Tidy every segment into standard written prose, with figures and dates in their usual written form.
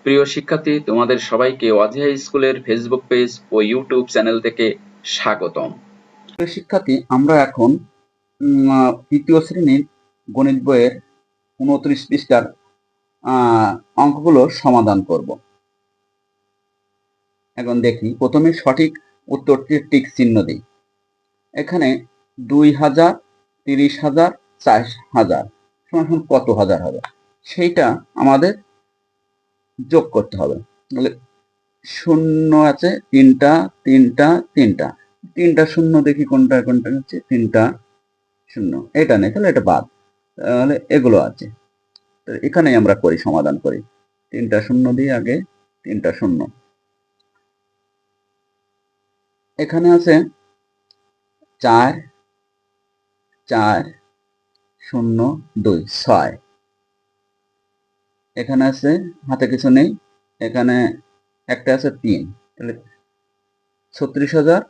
প্রিয় শিক্ষার্থী, তোমাদের সবাইকে অধ্যায় স্কুলের ফেসবুক পেজ ও ইউটিউব চ্যানেল থেকে স্বাগতম। প্রিয় শিক্ষার্থী, আমরা এখন তৃতীয় শ্রেণীর গণিত বইয়ের 29 পৃষ্ঠার অঙ্কগুলো সমাধান করব। এখন দেখি, প্রথমে সঠিক উত্তরটি টিক চিহ্ন দিই। এখানে 2000, 30,000, 40,000 সমান কত হাজার হবে সেইটা আমাদের যোগ করতে হবে। তাহলে শূন্য আছে তিনটা, তিনটা, তিনটা, তিনটা শূন্য দেখি কোনটা কোনটা হচ্ছে তিনটা শূন্য, এটা নেই, তাহলে এটা বাদ। তাহলে এগুলো আছে, এখানেই আমরা করি, সমাধান করি। তিনটা শূন্য দিয়ে আগে তিনটা শূন্য, এখানে আছে 4, 4, 0, 2, 6। এখানে আছে হাতে কিছু নেই, এখানে একটা আছে 3, তাহলে 36,000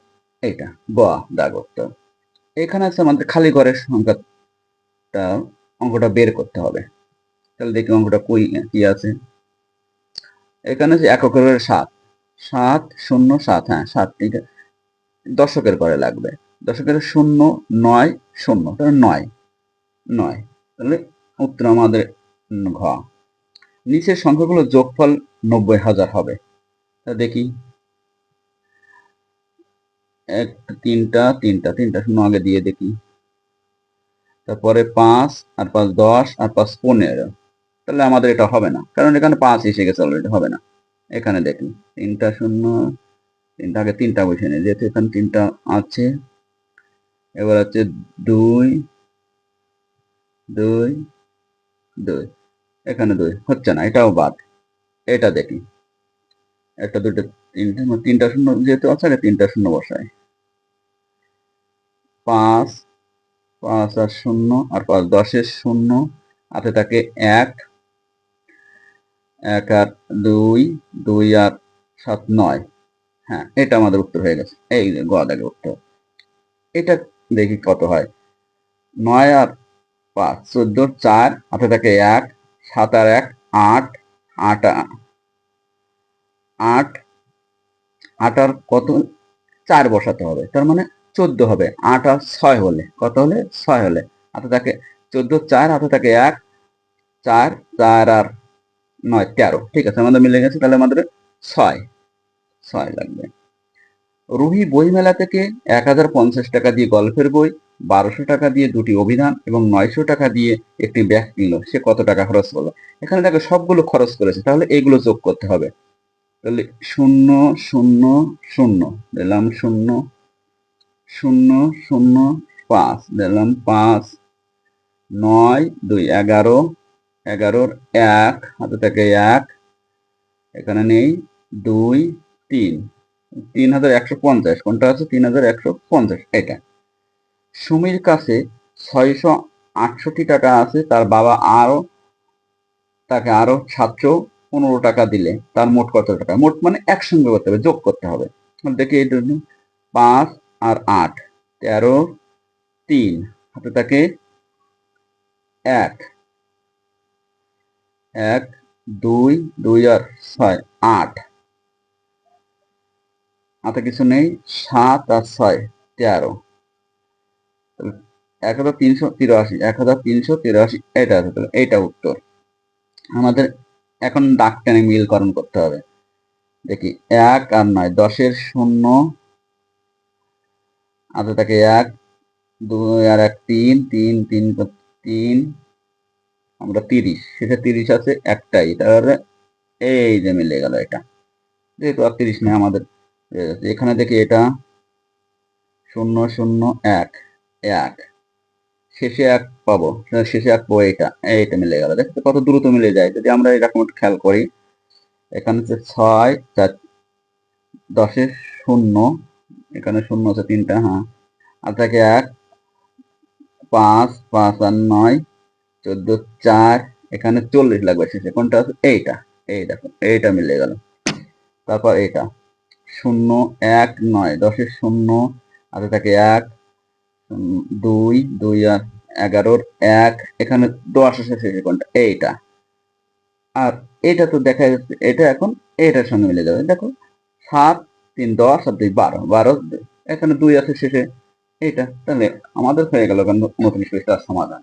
এইটা বা দাগ করতে হবে। এখানে আছে আমাদের খালি ঘরের সংখ্যাটা, অঙ্কটা বের করতে হবে। তাহলে দেখি অঙ্কটা কি আছে। এখানে আছে এককের ঘরে 7, 7, 0, 7, হ্যাঁ 7, ঠিক আছে। দশকের ঘরে লাগবে, দশকের 0, 9, 0, তাহলে 9, 9, তাহলে উত্তর আমাদের ঘ। নিচের সংখ্যাগুলো যোগফল 90,000 হবে। তা দেখি, তিনটা তিনটা তিনটা শূন্য আগে দিয়ে দেখি, তারপরে 5 আর 5 10 আর 5 15, তাহলে আমাদের এটা হবে না, কারণ এখানে 5 এসে গেছে অলরেডি, হবে না। এখানে দেখি তিনটা শূন্য, তিনটা আগে তিনটা বসে নেই, যেহেতু এখানে তিনটা আছে। এবার হচ্ছে 2, 2, 2, এখানে 2 হচ্ছে না, এটাও বাদ। এটা দেখি, একটা দুটো তিনটা, তিনটা শূন্য যেহেতু আছে আগে তিনটা শূন্য বসায়। 5, 5 আর 0 আর 5 10-এর 0, হাতে থাকে 1, 1 আর 2, 2 আর 7, 9। হ্যাঁ, এটা আমাদের উত্তর হয়ে গেছে। এই যে গ দাগে উত্তর। এটা দেখি কত হয়। 9 আর 5 14, 4, হাতে থাকে 1, 7 আর 1 8, 8, 8, 8 আর কত 4 বসাতে হবে, তার মানে 14 হবে। 8 আর 6 হলে কত হলে 6 হলে, হাতে থাকে 14, 4, হাতে থাকে 1, 4, 4 আর 9 13, ঠিক আছে, আমাদের মিলে গেছে। তাহলে আমাদের 6 লাগবে। রুহি বইমেলা থেকে 1050 টাকা দিয়ে গল্পের বই, 1200 টাকা দিয়ে দুটি অভিধান এবং 900 টাকা দিয়ে একটি ব্যাগ কিনল। সে কত টাকা খরচ করলো? এখানে দেখো সবগুলো খরচ করেছে, তাহলে এইগুলো যোগ করতে হবে। তাহলে 0, 0, 0 দিলাম, 0, 0, 0, 5 দিলাম, 5, 9, 2, 11, 11-র 1, হাতে থাকে 1, এখানে নেই 2, 3, 3150, কোনটা আছে 3150, এটা। সুমির কাছে 668 টাকা আছে, তার বাবা তাকে আরো 715 টাকা দিলে তার মোট কত টাকা? মোট মানে একসঙ্গে করতে হবে, যোগ করতে হবে। দেখি এই 5 আর 8, 13, 3, হাতে থাকে 1, 1, 2, 2 আর 6, 8, হাতে কিছু নেই, 7 আর 6, 13, 1383, 1383, এটা আছে। তাহলে এইটা উত্তর আমাদের। এখন দাগ টেনে মিলকরণ করতে হবে। দেখি 1 আর 9, 10-এর 0, হাতে থাকে 1, 2 আর 1 3, 3, 3, 3, আমরা 30, শেষে 30 আছে একটাই, তাহলে এই যে মিলে গেল। এটা যেহেতু আর 30 নেই আমাদের, এখানে দেখি এটা 0, 0, 1, 1, শেষে 1 পাবো, শেষে 1 পাবো, এইটা মিলে গেল। দেখো কত দ্রুত মিলে যায় যদি আমরা এরকম একটু খেয়াল করি। এখানে হচ্ছে 6, 4, 10-এর 0, এখানে 0 আছে 3টা, হ্যাঁ, আর থাকে 1, 5, 5 আর 9, 14, 4, এখানে 40 লাগবে শেষে, কোনটা আছে এইটা। এই দেখো এইটা মিলে গেল। তারপর এটা 0, 1, 9, 10-এর 0, হাতে থাকে 1, 2, 2 আর 11-র 1, এখানে 10 আছে শেষে, কোনটা এইটা। আর এটা তো দেখা যাচ্ছে এটা এখন এটার সঙ্গে মিলে যাবে। দেখো 7 3 10 আর 2 12 12 এখানে 2 আছে শেষে, এটা তাহলে আমাদের হয়ে গেল নতুন পৃষ্ঠার সমাধান।